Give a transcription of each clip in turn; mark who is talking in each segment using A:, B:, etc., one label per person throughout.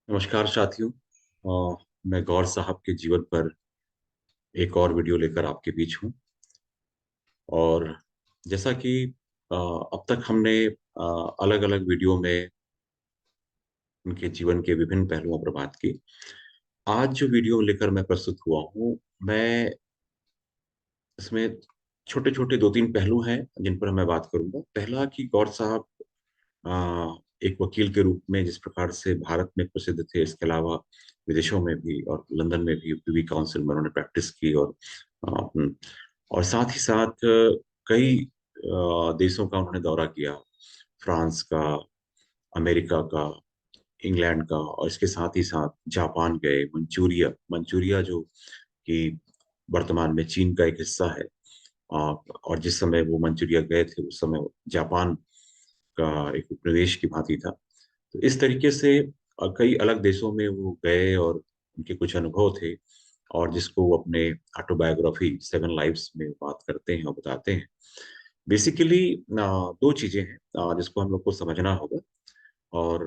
A: नमस्कार साथियों। मैं गौर साहब के जीवन पर एक और वीडियो लेकर आपके बीच हूँ। और जैसा कि अब तक हमने अलग-अलग वीडियो में उनके जीवन के विभिन्न पहलुओं पर बात की। आज जो वीडियो लेकर मैं प्रस्तुत हुआ हूँ, मैं इसमें छोटे-छोटे 2-3 पहलू हैं जिन पर मैं बात करूँगा। पहला कि गौर साहब एक वकील के रूप में जिस प्रकार से भारत में प्रसिद्ध थे, इसके अलावा विदेशों में भी और लंदन में भी प्रिवी काउंसिल में उन्होंने प्रैक्टिस की और अ, और साथ ही साथ कई देशों का उन्होंने दौरा किया। फ्रांस का, अमेरिका का, इंग्लैंड का और इसके साथ ही साथ जापान गए, मंचूरिया मंचूरिया जो कि वर्तमान में चीन का एक हिस्सा है। अ, और जिस समय वो मंचूरिया गए थे, उस समय जापान का एक उपनिवेश की भांति था। तो इस तरीके से कई अलग देशों में वो गए और उनके कुछ अनुभव थे और जिसको वो अपने ऑटोबायोग्राफी सेवन लाइव्स में बात करते हैं और बताते हैं। बेसिकली 2 चीज़ें हैं जिसको हम लोग को समझना होगा और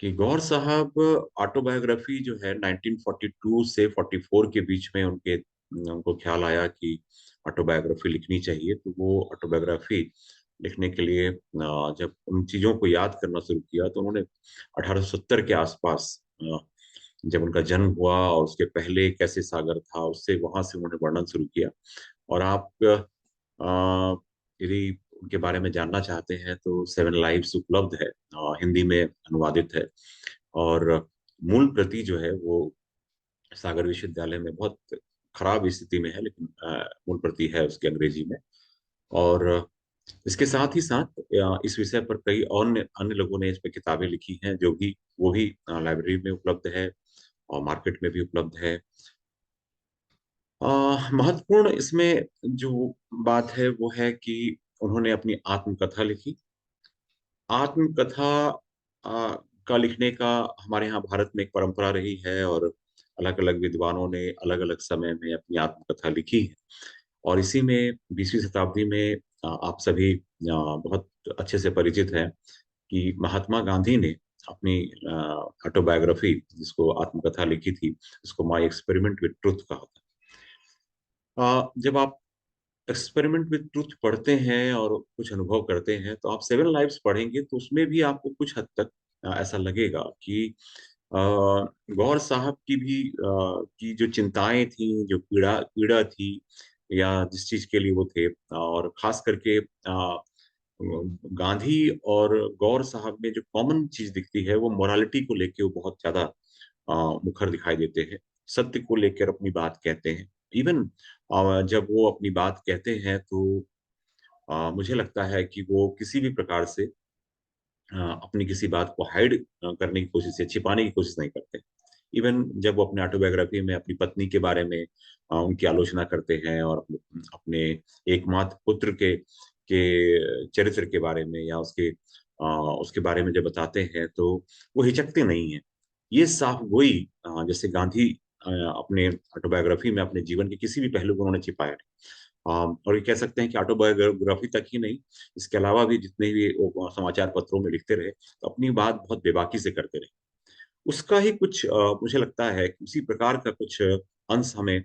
A: कि गौर साहब ऑटोबायोग्राफी जो है 1942 से 44 के बीच में उनको ख्याल आया कि ऑटोबायोग्राफी लिखनी चाहिए, तो वो ऑटोबायोग्राफी लिखने के लिए जब उन चीज़ों को याद करना शुरू किया, तो उन्होंने 1870 के आसपास जब उनका जन्म हुआ और उसके पहले कैसे सागर था, उससे वहाँ से उन्होंने वर्णन शुरू किया। और आप यदि उनके बारे में जानना चाहते हैं तो सेवन लाइव्स उपलब्ध है, हिंदी में अनुवादित है और मूल प्रति जो है वो सागर विश्वविद्यालय में बहुत खराब स्थिति में है, लेकिन मूल प्रति है उसकी अंग्रेजी में। और इसके साथ ही साथ इस विषय पर कई अन्य अन्य लोगों ने इस पे किताबें लिखी हैं, जो भी वो भी लाइब्रेरी में उपलब्ध है और मार्केट में भी उपलब्ध है। महत्वपूर्ण इसमें जो बात है वो है कि उन्होंने अपनी आत्मकथा लिखी। आत्मकथा का लिखने का हमारे यहाँ भारत में एक परंपरा रही है और अलग-अलग विद्वानों ने अलग-अलग समय में अपनी आत्मकथा लिखी है। और इसी में 20वीं शताब्दी में आप सभी बहुत अच्छे से परिचित हैं कि महात्मा गांधी ने अपनी ऑटोबायोग्राफी जिसको आत्मकथा लिखी थी, उसको माय एक्सपेरिमेंट विद ट्रुथ कहा था। जब आप एक्सपेरिमेंट विद ट्रुथ पढ़ते हैं और कुछ अनुभव करते हैं, तो आप सेवन लाइव्स पढ़ेंगे तो उसमें भी आपको कुछ हद तक ऐसा लगेगा कि गौर साहब की भी की जो चिंताएँ थी, जो पीड़ा पीड़ा थी या जिस चीज़ के लिए वो थे और ख़ास करके गांधी और गौर साहब में जो कॉमन चीज़ दिखती है, वो मोरालिटी को लेके वो बहुत ज़्यादा मुखर दिखाई देते हैं। सत्य को लेकर अपनी बात कहते हैं। इवन जब वो अपनी बात कहते हैं तो मुझे लगता है कि वो किसी भी प्रकार से अपनी किसी बात को हाइड करने की कोशिश या छिपाने की कोशिश नहीं करते। इवन जब वो अपने ऑटोबायोग्राफी में अपनी पत्नी के बारे में उनकी आलोचना करते हैं और अपने एकमात्र पुत्र के चरित्र के बारे में या उसके बारे में जब बताते हैं तो वो हिचकते नहीं हैं। ये साफ़-गोई जैसे गांधी अपने ऑटोबायोग्राफी में अपने जीवन के किसी भी पहलू को उन्होंने छिपाया नहीं। और ये कह सकते हैं कि ऑटोबायोग्राफी तक ही नहीं, इसके अलावा भी जितने भी वो समाचार पत्रों में लिखते रहे, तो अपनी बात बहुत बेबाकी से करते रहे। उसका ही कुछ मुझे लगता है कि उसी प्रकार का कुछ अंश हमें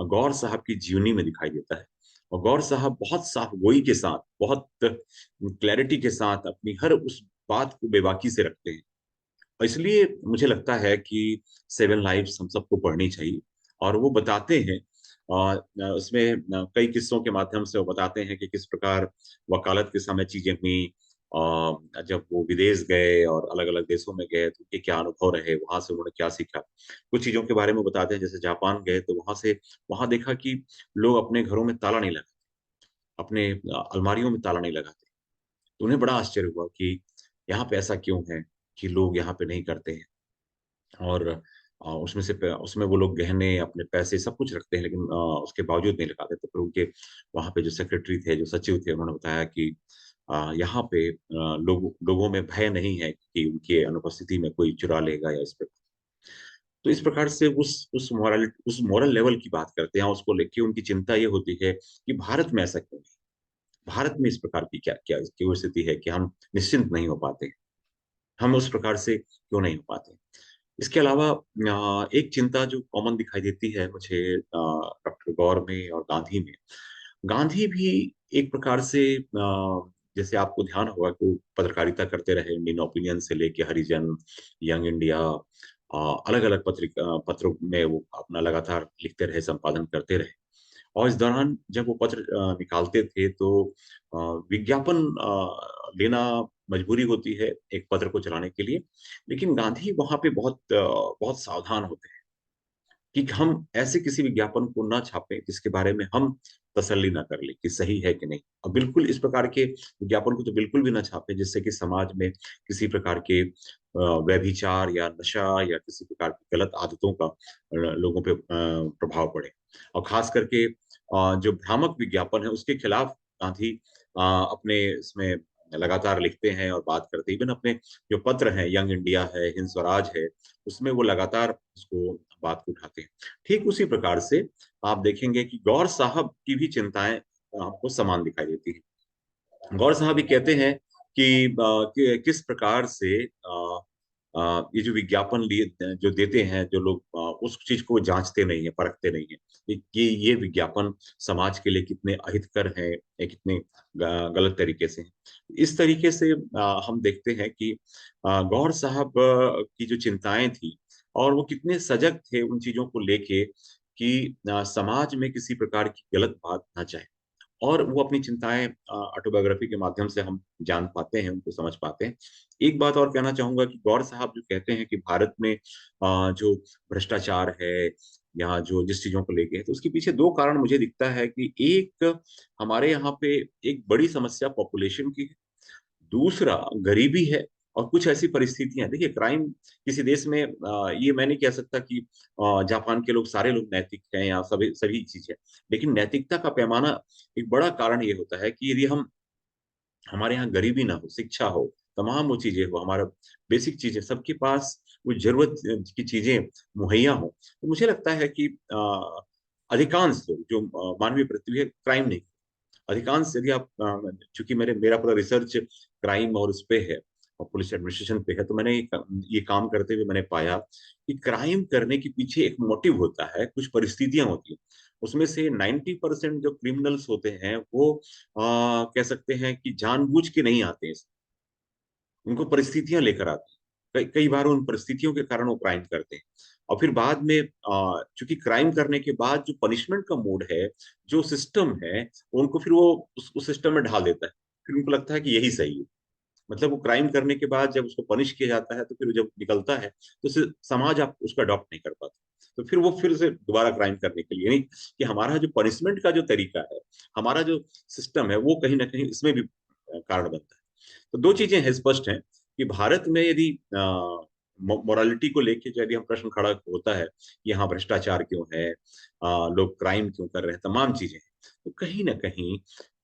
A: गौर साहब की जीवनी में दिखाई देता है। और गौर साहब बहुत साफ़-गोई के साथ, बहुत क्लैरिटी के साथ अपनी हर उस बात को बेबाकी से रखते हैं। और इसलिए मुझे लगता है कि सेवन लाइव्स हम सबको पढ़नी चाहिए और वो बताते हैं उसमें कई किस्सों के माध्यम से वो बताते हैं कि किस प्रकार वकालत के समय चीज़ें हुई जब वो विदेश गए और अलग-अलग देशों में गए तो उनके क्या अनुभव रहे, वहाँ से उन्होंने क्या सीखा। कुछ चीज़ों के बारे में बताते हैं जैसे जापान गए तो वहाँ देखा कि लोग अपने घरों में ताला नहीं लगाते, अपने अलमारियों में ताला नहीं लगाते। तो उन्हें बड़ा आश्चर्य हुआ कि यहाँ पे ऐसा क्यों है कि लोग यहाँ पे नहीं करते हैं। और उसमें वो लोग गहने, अपने पैसे सब कुछ रखते हैं लेकिन उसके बावजूद नहीं लगाते। तो फिर उनके वहाँ पे जो सेक्रेटरी थे, जो सचिव थे, उन्होंने बताया कि यहाँ पे लोगों में भय नहीं है कि उनकी अनुपस्थिति में कोई चुरा लेगा या इस प्रकार। तो इस प्रकार से उस मोरल लेवल की बात करते हैं, उसको लेके उनकी चिंता ये होती है कि भारत में ऐसा क्यों नहीं? भारत में इस प्रकार की क्या क्या क्यों स्थिति है कि हम निश्चिंत नहीं हो पाते? हम उस प्रकार से क्यों नहीं हो पाते? इसके अलावा एक चिंता जो कॉमन दिखाई देती है मुझे डॉक्टर गौर में और गांधी में। गांधी भी एक प्रकार से जैसे आपको ध्यान होगा कि वो पत्रकारिता करते रहे, इंडियन ओपिनियन से लेके हरिजन, यंग इंडिया, अलग अलग पत्रों में वो अपना लगातार लिखते रहे, संपादन करते रहे। और इस दौरान जब वो पत्र निकालते थे तो अ, विज्ञापन लेना मजबूरी होती है एक पत्र को चलाने के लिए। लेकिन गांधी वहां पे बहुत सावधान होते हैं कि हम ऐसे किसी विज्ञापन को ना छापें जिसके बारे में हम तसल्ली ना कर ले कि सही है कि नहीं। और बिल्कुल इस प्रकार के विज्ञापन को तो बिल्कुल भी ना छापें जिससे कि समाज में किसी प्रकार के व्यभिचार या नशा या किसी प्रकार की गलत आदतों का लोगों पे प्रभाव पड़े। और खास करके जो भ्रामक विज्ञापन है उसके खिलाफ गांधी अपने इसमें लगातार लिखते हैं और बात करते हैं। इवन अपने जो पत्र हैं, यंग इंडिया है, हिंद स्वराज है, उसमें वो लगातार उसको बात को उठाते हैं। ठीक उसी प्रकार से आप देखेंगे कि गौर साहब की भी चिंताएं आपको समान दिखाई देती है। गौर साहब भी कहते हैं कि किस प्रकार से ये जो विज्ञापन लिए जो देते हैं जो लोग, उस चीज को जांचते नहीं है, परखते नहीं है कि ये विज्ञापन समाज के लिए कितने अहितकर हैं या कितने गलत तरीके से हैं। इस तरीके से हम देखते हैं कि गौर साहब की जो चिंताएं थी और वो कितने सजग थे उन चीजों को लेके कि समाज में किसी प्रकार की गलत बात ना जाए। और वो अपनी चिंताएं ऑटोबायोग्राफी के माध्यम से हम जान पाते हैं, उनको समझ पाते हैं। एक बात और कहना चाहूंगा कि गौर साहब जो कहते हैं कि भारत में जो भ्रष्टाचार है, यहाँ जो जिस चीजों को लेके है, तो उसके पीछे दो कारण मुझे दिखता है कि एक, हमारे यहाँ पे एक बड़ी समस्या पॉपुलेशन की है, दूसरा गरीबी है। और कुछ ऐसी परिस्थितियां, देखिए क्राइम किसी देश में ये मैं नहीं कह सकता कि जापान के लोग सारे लोग नैतिक हैं या सभी सभी चीज है। लेकिन नैतिकता का पैमाना, एक बड़ा कारण ये होता है कि यदि हम, हमारे यहाँ गरीबी ना हो, शिक्षा हो, तमाम वो चीजें हो, हमारा बेसिक चीजें सबके पास, वो जरूरत की चीजें मुहैया हो, तो मुझे लगता है कि अधिकांश लोग जो मानवीय पृथ्वी है, क्राइम नहीं। अधिकांश यदि आप चूंकि मेरा पूरा रिसर्च क्राइम और उस पे है और पुलिस एडमिनिस्ट्रेशन पे है, तो मैंने ये काम करते हुए मैंने पाया कि क्राइम करने के पीछे एक मोटिव होता है, कुछ परिस्थितियां होती हैं। उसमें से 90% जो क्रिमिनल्स होते हैं वो कह सकते हैं कि जानबूझ के नहीं आते हैं, उनको परिस्थितियां लेकर आती हैं। कई बार उन परिस्थितियों के कारण वो क्राइम करते हैं। और फिर बाद में चूंकि क्राइम करने के बाद जो पनिशमेंट का मूड है, जो सिस्टम है, उनको फिर वो उस सिस्टम में ढाल देता है। फिर उनको लगता है कि यही सही है। मतलब वो क्राइम करने के बाद जब उसको पनिश किया जाता है तो फिर जब निकलता है तो समाज आप उसको अडॉप्ट नहीं कर पाता। तो फिर वो फिर से दोबारा क्राइम करने के लिए, यानी कि हमारा जो पनिशमेंट का जो तरीका है, हमारा जो सिस्टम है, वो कहीं ना कहीं इसमें भी कारण बनता है। तो दो चीजें हैं, स्पष्ट हैं कि भारत में यदि मोरालिटी को लेके जो यदि हम प्रश्न खड़ा होता है कि यहाँ भ्रष्टाचार क्यों है, लोग क्राइम क्यों कर रहे हैं, तमाम चीजें हैं, तो कहीं ना कहीं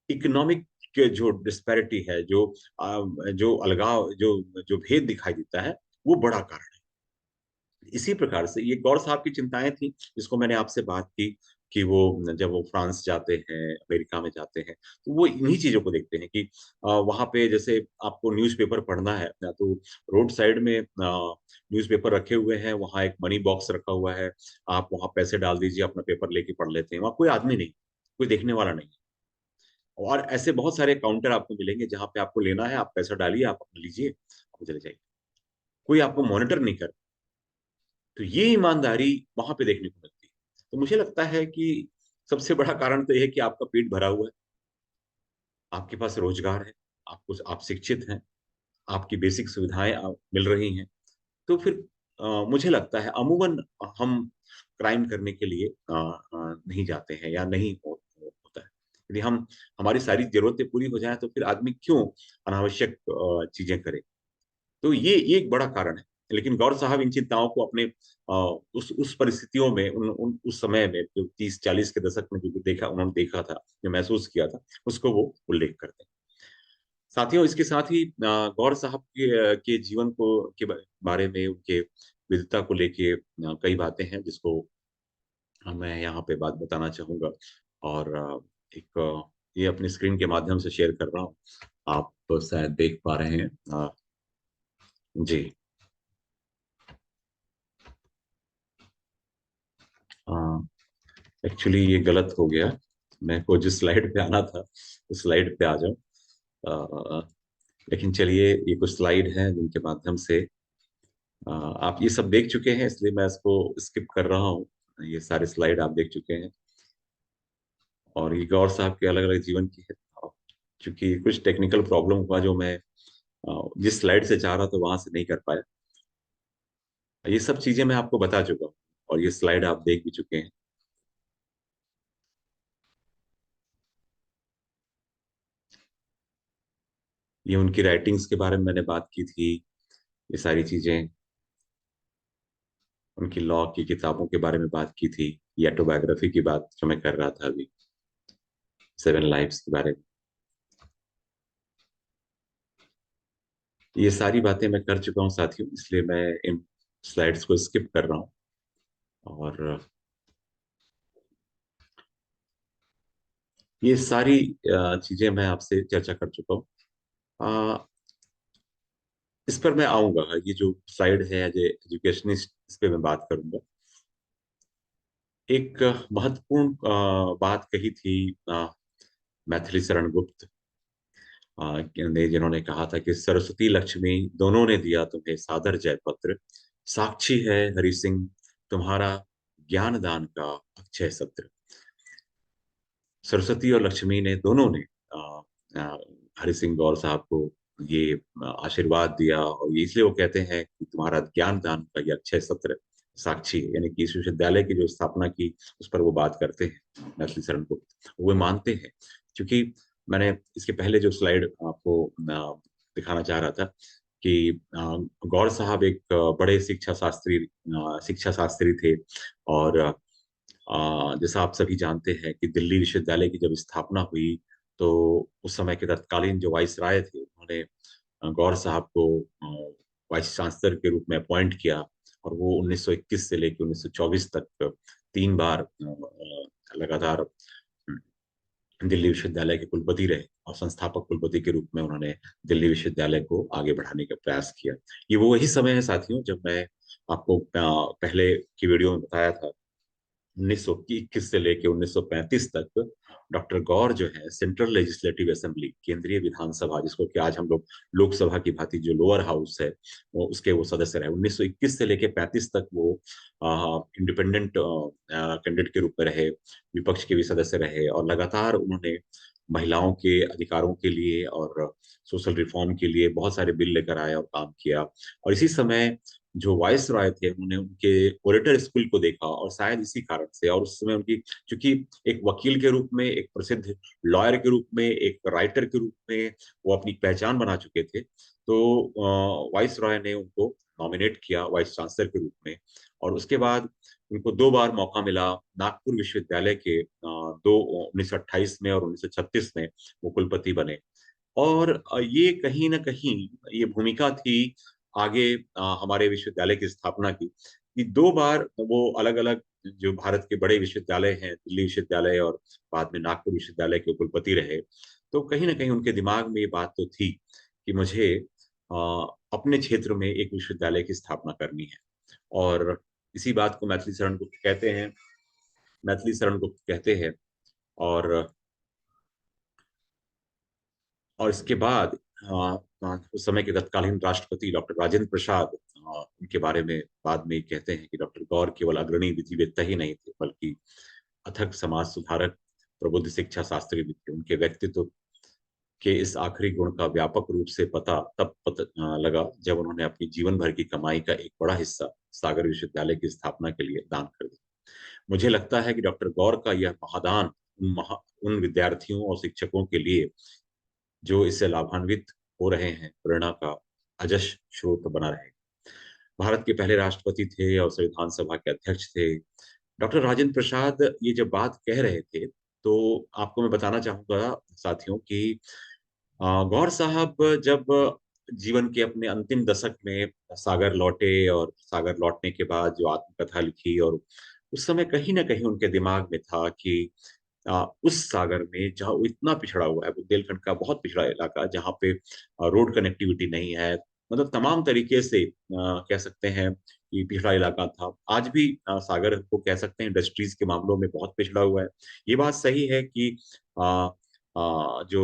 A: इकोनॉमिक के जो डिस्पैरिटी है, जो अलगाव, जो भेद दिखाई देता है, वो बड़ा कारण है। इसी प्रकार से ये गौर साहब की चिंताएं थी, जिसको मैंने आपसे बात की कि वो जब वो फ्रांस जाते हैं, अमेरिका में जाते हैं, तो वो इन्हीं चीजों को देखते हैं कि वहां पे जैसे आपको न्यूज़पेपर पढ़ना है ना, तो रोड साइड में न्यूज़पेपर रखे हुए हैं, वहां एक मनी बॉक्स रखा हुआ है, आप वहां पैसे डाल दीजिए, अपना पेपर लेके पढ़ लेते हैं, वहां कोई आदमी नहीं, कोई देखने वाला नहीं। और ऐसे बहुत सारे काउंटर आपको मिलेंगे जहां पे आपको लेना है, आप पैसा डालिए, आप अपना लीजिए, आप चले जाइए, कोई आपको मॉनिटर नहीं कर। तो ये ईमानदारी वहां पे देखने को मिलती है। तो मुझे लगता है कि सबसे बड़ा कारण तो यह है कि आपका पेट भरा हुआ है, आपके पास रोजगार है, आप शिक्षित हैं, आपकी बेसिक सुविधाएं मिल रही हैं। तो फिर मुझे लगता है अमूमन हम क्राइम करने के लिए नहीं जाते हैं या नहीं होता है। यदि हम, हमारी सारी जरूरतें पूरी हो जाए तो फिर आदमी क्यों अनावश्यक चीजें करे। तो ये एक बड़ा कारण है। लेकिन गौर साहब इन चिंताओं को अपने उस परिस्थितियों में, उस समय में जो 30-40 के दशक में जो देखा, उन्होंने देखा था, जो महसूस किया था, उसको वो उल्लेख करते हैं। साथियों, इसके साथ ही गौर साहब के जीवन को के बारे में, उनके विविधता को लेके कई बातें हैं जिसको मैं यहाँ पे बात बताना चाहूंगा। और ये अपनी स्क्रीन के माध्यम से शेयर कर रहा हूँ, आप शायद देख पा रहे हैं। जी। एक्चुअली ये गलत हो गया। मैं को जिस स्लाइड पे आना था उस स्लाइड पे आ जाऊं। अ, लेकिन चलिए, ये कुछ स्लाइड हैं जिनके माध्यम से आप ये सब देख चुके हैं, इसलिए मैं इसको स्किप कर रहा हूँ। ये सारे स्लाइड आप देख चुके हैं, और ये गौर साहब के अलग अलग जीवन की है। क्योंकि कुछ टेक्निकल प्रॉब्लम हुआ, जो मैं जिस स्लाइड से चाह रहा था वहां से नहीं कर पाया। ये सब चीजें मैं आपको बता चुका हूँ, और ये स्लाइड आप देख भी चुके हैं। ये उनकी राइटिंग्स के बारे में मैंने बात की थी। ये सारी चीजें, उनकी लॉ की किताबों के बारे में बात की थी। ये ऑटोबायोग्राफी की बात जो मैं कर रहा था अभी, 7 लाइफ्स के बारे में। ये सारी बातें मैं कर चुका हूँ साथियों, इसलिए मैं इन स्लाइड्स को स्किप कर रहा हूँ। और ये सारी चीजें मैं आपसे चर्चा कर चुका हूँ। अ, इस पर मैं आऊंगा। ये जो स्लाइड है एज एजुकेशनिस्ट, इस पे मैं बात करूंगा। एक महत्वपूर्ण बात कही थी मैथिली शरण गुप्त ने, जिन्होंने कहा था कि सरस्वती लक्ष्मी दोनों ने दिया तुम्हें सादर जय पत्र, साक्षी है हरि सिंह तुम्हारा ज्ञान दान का अक्षय सत्र। सरस्वती और लक्ष्मी ने दोनों ने अ, हरि सिंह गौर साहब को ये आशीर्वाद दिया, और ये इसलिए वो कहते हैं कि तुम्हारा ज्ञान दान का ये अक्षय सत्र साक्षी है। यानी कि इस विश्वविद्यालय की जो स्थापना की, उस पर वो बात करते हैं मैथिली शरण को। वो मानते हैं, क्योंकि मैंने इसके पहले जो स्लाइड आपको दिखाना चाह रहा था कि गौर साहब एक बड़े शिक्षा शास्त्री थे। और जैसा आप सभी जानते हैं कि दिल्ली विश्वविद्यालय की जब स्थापना हुई, तो उस समय के तत्कालीन जो वाइस राय थे, उन्होंने गौर साहब को वाइस चांसलर के रूप में अपॉइंट किया। और वो 1921 से लेकर 1924 तक 3 बार लगातार दिल्ली विश्वविद्यालय के कुलपति रहे, और संस्थापक कुलपति के रूप में उन्होंने दिल्ली विश्वविद्यालय को आगे बढ़ाने का प्रयास किया। ये वो वही समय है साथियों, जब मैं आपको पहले की वीडियो में बताया था, 1921 से लेकर 1935 तक डॉक्टर गौर जो है सेंट्रल लेजिस्लेटिव असेंबली, केंद्रीय विधानसभा, जिसको कि आज हम लोग लोकसभा की भांति जो लोअर हाउस है, वो सदस्य रहे। 1921 से लेकर 35 तक वो इंडिपेंडेंट कैंडिडेट के रूप में रहे, विपक्ष के भी सदस्य रहे, और लगातार उन्होंने महिलाओं के अधिकारों के लिए और सोशल रिफॉर्म के लिए बहुत सारे बिल लेकर आए और काम किया। और इसी समय जो वाइस रॉय थे, उन्होंने उनके ओरेटर स्किल को देखा, और शायद इसी कारण से, और उस समय उनकी, क्योंकि एक वकील के रूप में, एक प्रसिद्ध लॉयर के रूप में, एक राइटर के रूप में वो अपनी पहचान बना चुके थे, तो वाइस रॉय ने उनको नॉमिनेट किया वाइस चांसलर के रूप में। और उसके बाद उनको 2 बार मौका मिला नागपुर विश्वविद्यालय के, दो 1928 में और 1936 में वो कुलपति बने। और ये कहीं ना कहीं ये भूमिका थी आगे हमारे विश्वविद्यालय की स्थापना की, कि 2 बार वो अलग अलग जो भारत के बड़े विश्वविद्यालय हैं, दिल्ली विश्वविद्यालय और बाद में नागपुर विश्वविद्यालय के कुलपति रहे। तो कहीं ना कहीं उनके दिमाग में ये बात तो थी कि मुझे अपने क्षेत्र में एक विश्वविद्यालय की स्थापना करनी है। और इसी बात को मैथिली शरण गुप्त कहते हैं। मैथिली शरण गुप्त कहते हैं। और इसके बाद उस समय के तत्कालीन राष्ट्रपति डॉक्टर राजेंद्र प्रसाद उनके बारे में बाद में कहते हैं कि डॉक्टर गौर केवल अग्रणी विधिवेत्ता ही नहीं थे, बल्कि अथक समाज सुधारक, प्रबुद्ध शिक्षा शास्त्री भी थे। उनके व्यक्तित्व के इस आखिरी गुण का व्यापक रूप से पता लगा जब उन्होंने अपनी जीवन भर की कमाई का एक बड़ा हिस्सा सागर विश्वविद्यालय की स्थापना के लिए दान कर दिया। मुझे लगता है कि डॉक्टर गौर का यह महादान उन विद्यार्थियों और शिक्षकों के लिए जो इससे लाभान्वित हो रहे हैं, प्रेरणा का अजस्र स्रोत बना रहे। भारत के पहले राष्ट्रपति थे और संविधान सभा के अध्यक्ष थे डॉक्टर राजेंद्र प्रसाद। ये जब बात कह रहे थे, तो आपको मैं बताना चाहूंगा साथियों कि गौर साहब जब जीवन के अपने अंतिम दशक में सागर लौटे, और सागर लौटने के बाद जो आत्मकथा लिखी, और उस समय कहीं ना कहीं उनके दिमाग में था कि उस सागर में जहाँ वो इतना पिछड़ा हुआ है, बुंदेलखंड का बहुत पिछड़ा इलाका, जहाँ पे रोड कनेक्टिविटी नहीं है, मतलब तमाम तरीके से कह सकते हैं कि पिछड़ा इलाका था। आज भी सागर को कह सकते हैं इंडस्ट्रीज के मामलों में बहुत पिछड़ा हुआ है। ये बात सही है कि अ, जो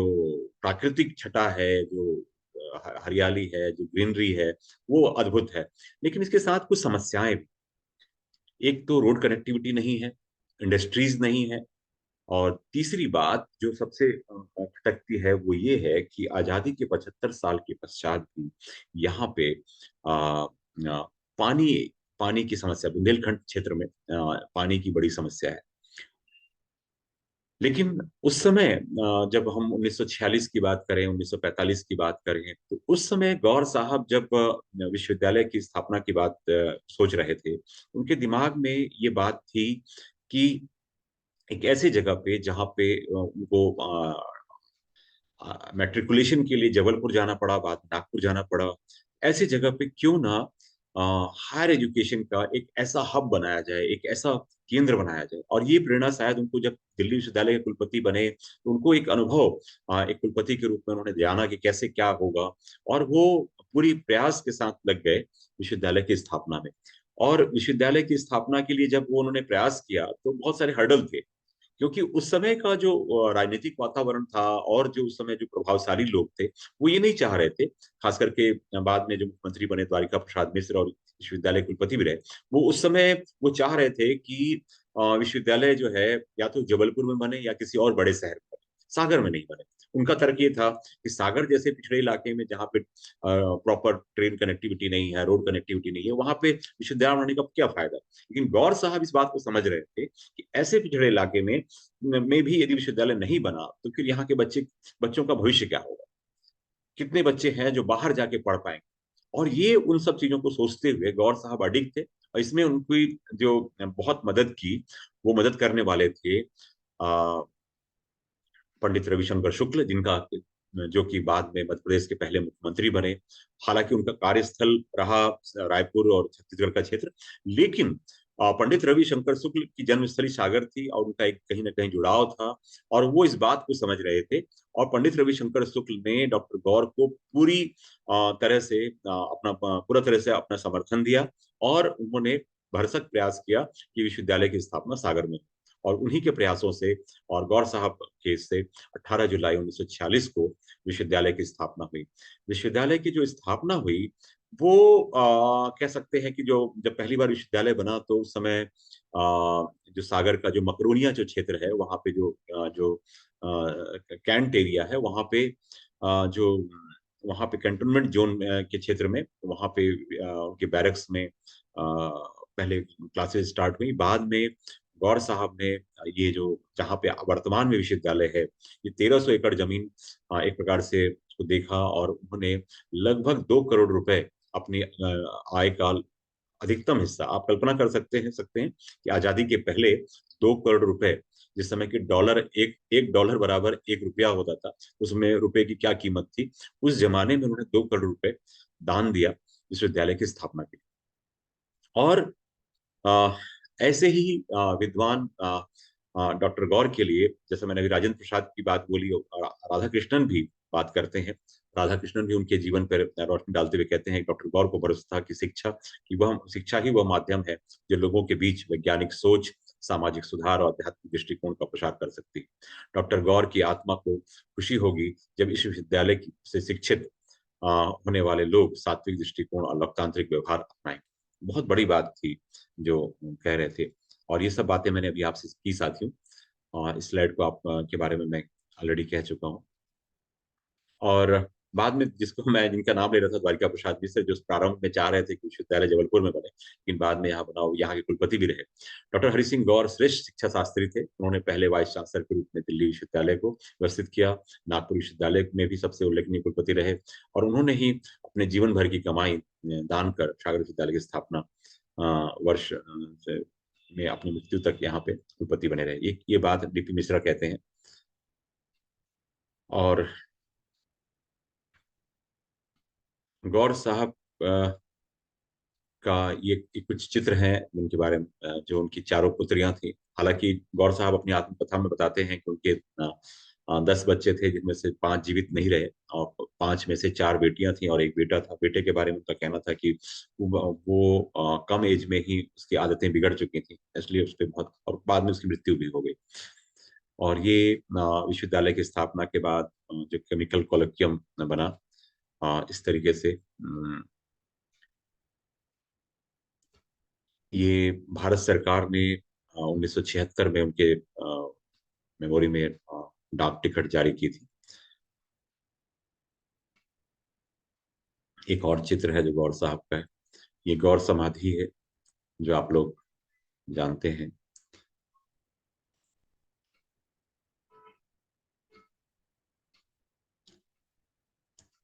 A: प्राकृतिक छटा है, जो हरियाली है, जो ग्रीनरी है, वो अद्भुत है। लेकिन इसके साथ कुछ समस्याएं भी। एक तो रोड कनेक्टिविटी नहीं है, इंडस्ट्रीज नहीं है, और तीसरी बात जो सबसे खटकती है वो ये है कि आजादी के 75 साल के पश्चात भी यहाँ पे पानी पानी की समस्या, बुंदेलखंड क्षेत्र में पानी की बड़ी समस्या है। लेकिन उस समय जब हम 1946 की बात करें, 1945 की बात करें, तो उस समय गौर साहब जब विश्वविद्यालय की स्थापना की बात सोच रहे थे, उनके दिमाग में ये बात थी कि एक ऐसी जगह पे जहाँ पे उनको मैट्रिकुलेशन के लिए जबलपुर जाना पड़ा, बाद में नागपुर जाना पड़ा। ऐसी जगह पे क्यों ना हायर एजुकेशन का एक ऐसा हब बनाया जाए, एक ऐसा केंद्र बनाया जाए। और ये प्रेरणा शायद उनको जब दिल्ली विश्वविद्यालय के कुलपति बने, तो उनको एक अनुभव एक कुलपति के रूप में उन्होंने जाना कि कैसे क्या होगा, और वो पूरी प्रयास के साथ लग गए विश्वविद्यालय की स्थापना में। और विश्वविद्यालय की स्थापना के लिए जब वो उन्होंने प्रयास किया, तो बहुत सारे हर्डल थे, क्योंकि उस समय का जो राजनीतिक वातावरण था और जो उस समय जो प्रभावशाली लोग थे, वो ये नहीं चाह रहे थे। खास करके बाद में जो मुख्यमंत्री बने द्वारिका प्रसाद मिश्र और विश्वविद्यालय कुलपति भी रहे, वो उस समय वो चाह रहे थे कि विश्वविद्यालय जो है या तो जबलपुर में बने या किसी और बड़े शहर में बने, सागर में नहीं बने। उनका तर्क ये था कि सागर जैसे पिछड़े इलाके में जहाँ पे प्रॉपर ट्रेन कनेक्टिविटी नहीं है, रोड कनेक्टिविटी नहीं है, वहां पे विश्वविद्यालय बनाने का क्या फायदा। लेकिन गौर साहब इस बात को समझ रहे थे कि ऐसे पिछड़े इलाके में भी यदि विश्वविद्यालय नहीं बना, तो फिर यहाँ के बच्चों का भविष्य क्या होगा, कितने बच्चे हैं जो बाहर जाके पढ़ पाएंगे। और ये उन सब चीजों को सोचते हुए गौर साहब अडिग थे, और इसमें उनकी जो बहुत मदद की, वो मदद करने वाले थे पंडित रविशंकर शुक्ल, जिनका जो कि बाद में मध्य प्रदेश के पहले मुख्यमंत्री बने। हालांकि उनका कार्यस्थल रहा रायपुर और छत्तीसगढ़ का क्षेत्र, लेकिन पंडित रविशंकर शुक्ल की जन्मस्थली सागर थी, और उनका एक कहीं ना कहीं जुड़ाव था, और वो इस बात को समझ रहे थे। और पंडित रविशंकर शुक्ल ने डॉक्टर गौर को तरह से पूरा तरह से अपना समर्थन दिया, और उन्होंने भरसक प्रयास किया कि विश्वविद्यालय की स्थापना सागर में हो। और उन्हीं के प्रयासों से और गौर साहब के से 18 जुलाई 1946 को विश्वविद्यालय की स्थापना हुई। विश्वविद्यालय की जो स्थापना हुई, वो कह सकते हैं कि जो जब पहली बार विश्वविद्यालय बना, तो उस समय जो सागर का जो मकरोनिया जो क्षेत्र है, वहाँ पे जो कैंट एरिया है, जो वहाँ पे कैंटोनमेंट जोन के क्षेत्र में, वहाँ पे उनके बैरक्स में पहले क्लासेस स्टार्ट हुई। बाद में गौर साहब ने ये जो जहाँ पे वर्तमान में विश्वविद्यालय है, ये 1300 एकड़ जमीन एक प्रकार से उसको देखा, और उन्होंने लगभग 2 करोड़ रुपए अपनी आय का अधिकतम हिस्सा, आप कल्पना कर सकते हैं कि आजादी के पहले 2 करोड़ रुपए, जिस समय के डॉलर एक डॉलर बराबर 1 रुपया होता था, उसमें रुपए की क्या कीमत थी, उस जमाने में उन्होंने 2 करोड़ रुपए दान दिया विश्वविद्यालय की स्थापना के लिए। और अ, ऐसे ही विद्वान डॉक्टर गौर के लिए, जैसे मैंने अभी राजेंद्र प्रसाद की बात बोली, और राधा कृष्णन भी बात करते हैं। राधा कृष्णन भी उनके जीवन पर रोशनी डालते हुए कहते हैं कि डॉक्टर गौर को भरोसा था कि शिक्षा ही वह माध्यम है जो लोगों के बीच वैज्ञानिक सोच, सामाजिक सुधार और आध्यात्मिक दृष्टिकोण का प्रसार कर सकती है। डॉक्टर गौर की आत्मा को खुशी होगी जब इस विश्वविद्यालय से शिक्षित होने वाले लोग सात्विक दृष्टिकोण और लोकतांत्रिक व्यवहार अपनाएं। बहुत बड़ी बात थी जो कह रहे थे। और ये सब बातें मैंने अभी आपसे की साथियों, और इस स्लाइड को के बारे में मैं ऑलरेडी कह चुका हूँ। और बाद में जिनका नाम ले रहा था, द्वारिका प्रसाद मिश्र, जो प्रारंभ में चाह रहे थे कि विश्वविद्यालय जबलपुर में बने, लेकिन बाद में यहाँ बना, यहाँ के कुलपति भी रहे। डॉक्टर हरि सिंह गौर श्रेष्ठ शिक्षा शास्त्री थे। उन्होंने पहले वाइस चांसलर के रूप में दिल्ली विश्वविद्यालय को व्यवस्थित किया। नागपुर विश्वविद्यालय में भी सबसे उल्लेखनीय कुलपति रहे, और उन्होंने ही अपने जीवन भर की कमाई दान कर सागर विश्वविद्यालय की स्थापना वर्ष में अपनी मृत्यु तक यहाँ पे कुलपति बने रहे। ये बात डीपी मिश्रा कहते हैं। और गौर साहब का ये कुछ चित्र हैं उनके बारे में, जो उनकी चारों पुत्रियां थी। हालांकि गौर साहब अपनी आत्मकथा में बताते हैं कि उनके 10 बच्चे थे जिनमें से 5 जीवित नहीं रहे, और 5 में से 4 बेटियां थीं और एक बेटा था। बेटे के बारे में उनका कहना था कि वो कम एज में ही उसकी आदतें बिगड़ चुकी थी, इसलिए उस पे बहुत, और बाद में उसकी मृत्यु भी हो गई। और ये विश्वविद्यालय की स्थापना के बाद जो केमिकल कॉलेजियम बना, इस तरीके से ये भारत सरकार ने 1976 में उनके मेमोरी में डाक टिकट जारी की थी। एक और चित्र है जो गौर साहब का है। ये गौर समाधि है जो आप लोग जानते हैं।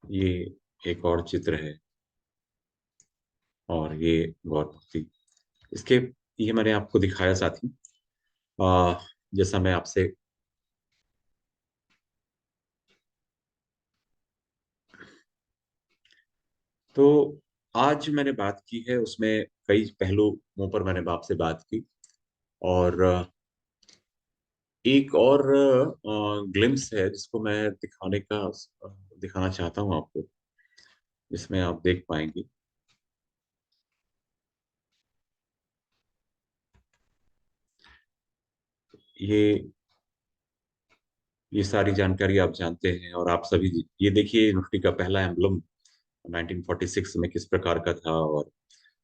A: ये एक और चित्र है, और ये गौर मूर्ति। इसके, ये मैंने आपको दिखाया साथी, आ, जैसा मैं आपसे, तो आज मैंने बात की है उसमें कई पहलुओं पर मैंने आपसे बात की, और एक और ग्लिम्स है जिसको मैं दिखाना चाहता हूँ आपको, जिसमें आप देख पाएंगे। ये ये सारी जानकारी आप जानते हैं, और आप सभी, ये देखिए यूनिवर्सिटी का पहला एम्बलम 1946 में किस प्रकार का था, और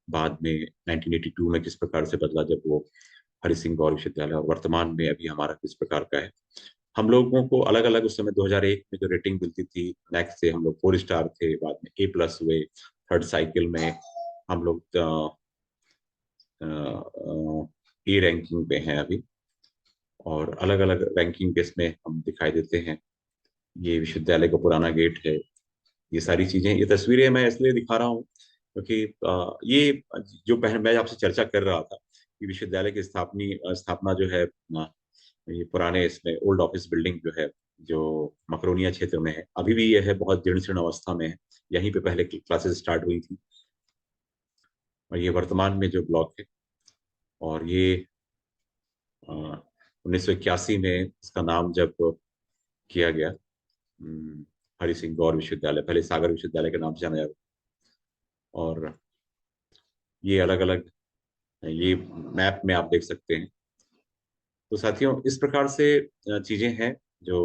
A: बाद में 1982 में किस प्रकार से बदला जब वो हरि सिंह गौर विश्वविद्यालय, और वर्तमान में अभी हमारा किस प्रकार का है। हम लोगों को अलग अलग उस समय 2001 में जो रेटिंग मिलती थी, नेक्स्ट से हम लोग 4 स्टार थे, बाद में A+ हुए, थर्ड साइकिल में हम लोग ए रैंकिंग पे हैं अभी, और अलग अलग रैंकिंग बेस में हम दिखाई देते हैं। ये विश्वविद्यालय का पुराना गेट है। ये सारी चीजें, ये तस्वीरें मैं इसलिए दिखा रहा हूँ क्योंकि ये जो पहले मैं आपसे चर्चा कर रहा था कि विश्वविद्यालय की स्थापना जो है, ये पुराने इसमें ओल्ड ऑफिस बिल्डिंग जो है, जो मकरोनिया क्षेत्र में है, अभी भी यह है बहुत जीर्ण शीर्ण अवस्था में है। यहीं पे पहले क्लासेस स्टार्ट हुई थी, और ये वर्तमान में जो ब्लॉक है। और ये 1981 में इसका नाम जब किया गया, हरि सिंह गौर विश्वविद्यालय, पहले सागर विश्वविद्यालय के नाम से जाना जाता। और ये अलग अलग, ये मैप में आप देख सकते हैं। तो साथियों, इस प्रकार से चीजें हैं जो,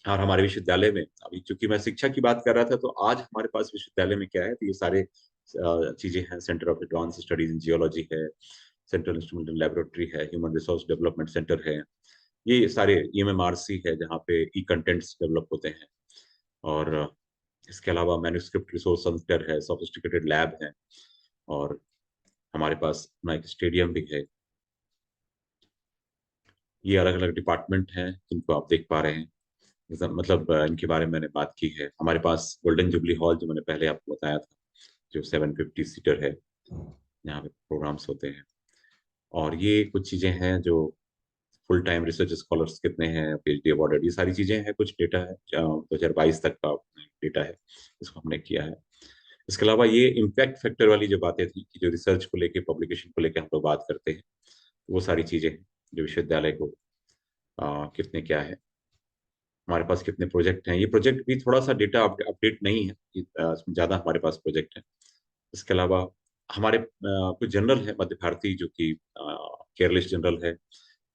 A: और हमारे विश्वविद्यालय में अभी चूंकि मैं शिक्षा की बात कर रहा था, तो आज हमारे पास विश्वविद्यालय में क्या है, तो ये सारे चीजें हैं। Centre of advance studies in geology है, सेंट्रल इंस्ट्रूमेंटल लेबोरेटरी है, ह्यूमन रिसोर्स डेवलपमेंट सेंटर है, ये सारे EMMRC है जहाँ पे ई कंटेंट्स डेवलप होते हैं। और इसके अलावा मैन्युस्क्रिप्ट रिसोर्स सेंटर है, सोफिस्टिकेटेड लैब है, और हमारे पास अपना एक स्टेडियम भी है। ये अलग अलग डिपार्टमेंट हैं जिनको आप देख पा रहे हैं। मतलब इनके बारे में मैंने बात की है। हमारे पास गोल्डन जुबली हॉल जो मैंने पहले आपको बताया था, जो 750 सीटर है, यहाँ पे प्रोग्राम्स होते हैं। और ये कुछ चीजें हैं जो, फुल टाइम रिसर्च स्कॉलर्स कितने हैं, PhD अवॉर्डेड, ये सारी चीजें हैं। कुछ डेटा है 2022 तक का डेटा है, इसको हमने किया है। इसके अलावा ये इम्पैक्ट फैक्टर वाली जो बातें थी कि जो रिसर्च को लेके, पब्लिकेशन को लेके हम लोग बात करते हैं, वो सारी चीजें हैं जो विश्वविद्यालय को कितने क्या है, हमारे पास कितने प्रोजेक्ट हैं। ये प्रोजेक्ट भी थोड़ा सा डेटा अपडेट नहीं है कि, ज्यादा हमारे पास प्रोजेक्ट है। इसके अलावा हमारे कुछ जनरल है मध्य भारती जो कि केयरलिस्ट जनरल है।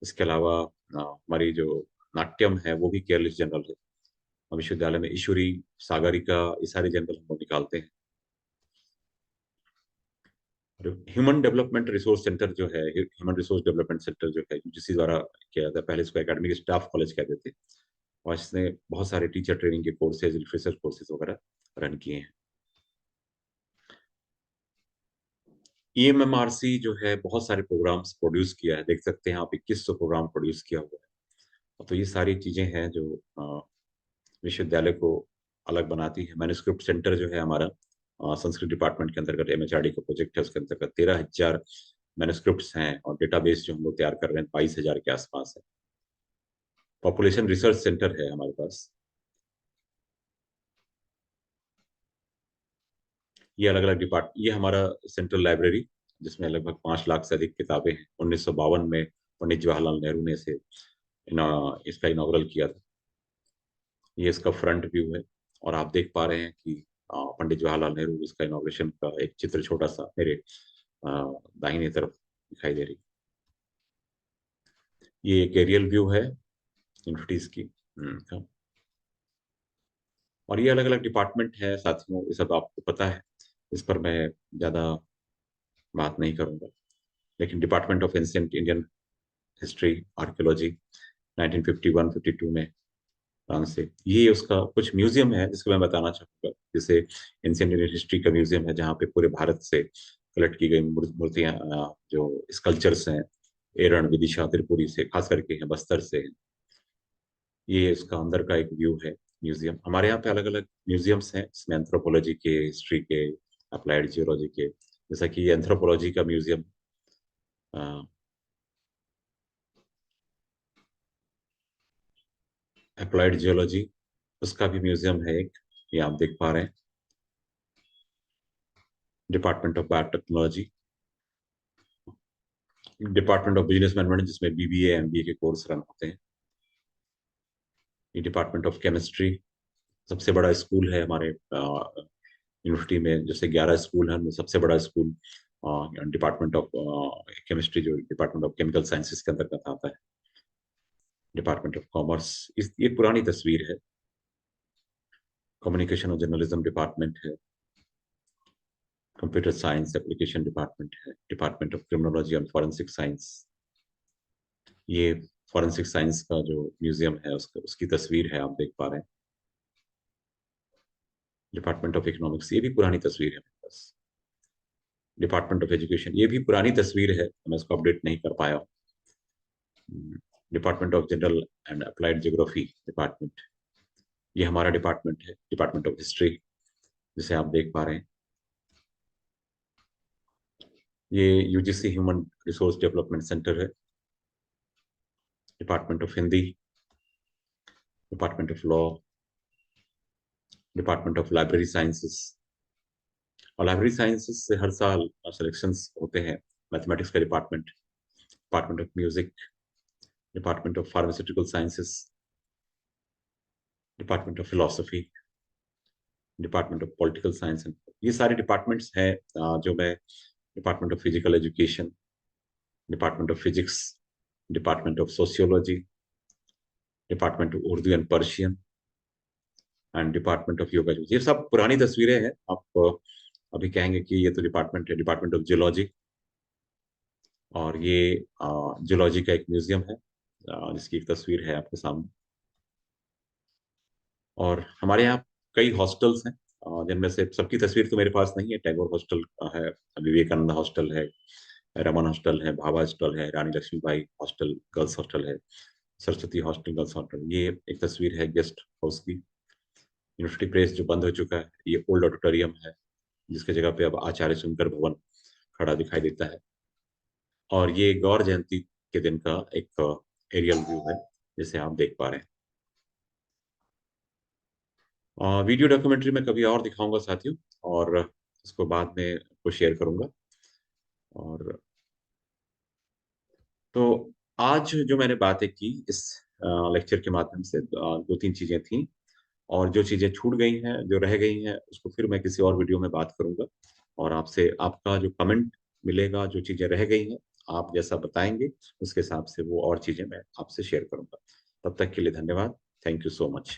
A: इसके अलावा हमारी जो नाट्यम है वो भी केयरलिस्ट जनरल है। विश्वविद्यालय में ईश्वरी, सागरिका, ये सारे जनरल हम लोग निकालते हैं। ह्यूमन डेवलपमेंट रिसोर्स सेंटर जो है, ह्यूमन रिसोर्स डेवलपमेंट सेंटर जो है, UGC द्वारा किया जाता है। पहले इसको एकेडमिक स्टाफ कॉलेज कहते थे, और इसने बहुत सारे टीचर ट्रेनिंग के कोर्सेज, रिसर्च कोर्सेज वगैरह रन किए हैं। EMMRC जो है बहुत सारे प्रोग्राम्स प्रोड्यूस किया है, देख सकते हैं आप, 2100 प्रोग्राम प्रोड्यूस किया हुआ है। तो ये सारी चीजें हैं जो विश्वविद्यालय को अलग बनाती है। मैन्युस्क्रिप्ट सेंटर जो है हमारा, संस्कृत डिपार्टमेंट के अंतर्गत MHRD का प्रोजेक्ट है, उसके अंतर्गत 13,000 मैन्युस्क्रिप्ट्स हैं, और डेटाबेस जो हम लोग तैयार कर रहे हैं 22,000 के आसपास है। पॉपुलेशन रिसर्च सेंटर है हमारे पास। ये अलग अलग ये हमारा सेंट्रल लाइब्रेरी, जिसमें लगभग 5 लाख से अधिक किताबें हैं। 1952 में पंडित जवाहरलाल नेहरू ने इसे इसका इनॉग्रल किया था। ये इसका फ्रंट व्यू है और आप देख पा रहे हैं कि पंडित जवाहरलाल नेहरू इसका इनॉग्रेशन का एक चित्र छोटा सा मेरे दाहिने तरफ दिखाई दे रही। ये एक एरियल व्यू है यूनिवर्सिटीज की। हाँ। और ये अलग अलग डिपार्टमेंट है साथियों, ये सब आपको पता है, इस पर मैं ज्यादा बात नहीं करूंगा। लेकिन department of ancient Indian history archaeology 1951-52 में फ्रांस से, ये उसका कुछ म्यूजियम है जिसको मैं बताना चाहूंगा। जैसे एंशिएंट इंडियन हिस्ट्री का म्यूजियम है जहाँ पे पूरे भारत से कलेक्ट की गई मूर्तियां, जो स्कल्पचर्स हैं, एरण विदिशा त्रिपुरी से खास करके हैं, बस्तर से हैं। ये इसका अंदर का एक व्यू है म्यूजियम। हमारे यहाँ पे अलग अलग म्यूजियम्स हैं, इसमें एंथ्रोपोलॉजी के, हिस्ट्री के, अप्लाइड जियोलॉजी के। जैसा कि ये एंथ्रोपोलॉजी का म्यूजियम, अप्लाइड जियोलॉजी, उसका भी म्यूजियम है एक, ये आप देख पा रहे हैं। Department of biotechnology, department of business management जिसमें बीबीए एमबीए के कोर्स रन होते हैं। ये डिपार्टमेंट ऑफ केमिस्ट्री, सबसे बड़ा स्कूल है हमारे यूनिवर्सिटी में। जैसे 11 स्कूल हैं उनमें सबसे बड़ा स्कूल डिपार्टमेंट ऑफ केमिस्ट्री, जो डिपार्टमेंट ऑफ केमिकल साइंसेज के अंतर्गत आता है। डिपार्टमेंट ऑफ कॉमर्स, इस ये पुरानी तस्वीर है। कम्युनिकेशन और जर्नलिज्म डिपार्टमेंट है। कंप्यूटर साइंस एप्लीकेशन डिपार्टमेंट है। Department of criminology and forensic science, ये फॉरेंसिक साइंस का जो म्यूजियम है उसकी तस्वीर है, आप देख पा रहे हैं। डिपार्टमेंट ऑफ इकोनॉमिक्स, ये भी पुरानी तस्वीर है मेरे पास। डिपार्टमेंट ऑफ एजुकेशन, ये भी पुरानी तस्वीर है, मैं इसको अपडेट नहीं कर पाया हूँ। Department of general and applied geography department, ये हमारा डिपार्टमेंट है। डिपार्टमेंट ऑफ हिस्ट्री, जिसे आप देख पा रहे हैं। ये UGC human resource development centre है। Department of Hindi, department of law, department of library sciences. और लाइब्रेरी साइंसेस से हर साल सिलेक्शंस होते हैं। मैथमेटिक्स का department, department of music, department of pharmaceutical sciences, department of philosophy, department of political science. ये सारे डिपार्टमेंट्स हैं जो मैं, department of physical education, department of physics, department of sociology, department of Urdu and Persian, and department of yoga. ये सब पुरानी तस्वीरें हैं। आप अभी कहेंगे कि ये तो डिपार्टमेंट है, डिपार्टमेंट ऑफ जियोलॉजी। और ये जियोलॉजी का एक म्यूजियम है जिसकी एक तस्वीर है आपके सामने। और हमारे यहाँ कई हॉस्टल्स हैं जिनमें से सबकी तस्वीर तो मेरे पास नहीं है। टैगोर हॉस्टल है, विवेकानंद हॉस्टल है, रमन हॉस्टल है, भाभा हॉस्टल है, रानी लक्ष्मीबाई हॉस्टल गर्ल्स हॉस्टल है, सरस्वती हॉस्टल गर्ल्स हॉस्टल। ये एक तस्वीर है गेस्ट हाउस की। यूनिवर्सिटी प्रेस जो बंद हो चुका है, ये ओल्ड ऑडिटोरियम है जिसकी जगह पे अब आचार्य सुनकर भवन खड़ा दिखाई देता है। और ये गौर जयंती के दिन का एक एरियल व्यू है जिसे आप देख पा रहे हैं। वीडियो डॉक्यूमेंट्री में कभी और दिखाऊंगा साथियों, और उसको बाद में आपको शेयर करूंगा। और तो आज जो मैंने बातें की इस लेक्चर के माध्यम से, दो तीन चीजें थी। और जो चीजें छूट गई हैं, जो रह गई हैं, उसको फिर मैं किसी और वीडियो में बात करूंगा। और आपसे आपका जो कमेंट मिलेगा, जो चीजें रह गई हैं, आप जैसा बताएंगे उसके हिसाब से वो और चीजें मैं आपसे शेयर करूंगा। तब तक के लिए धन्यवाद। Thank you so much.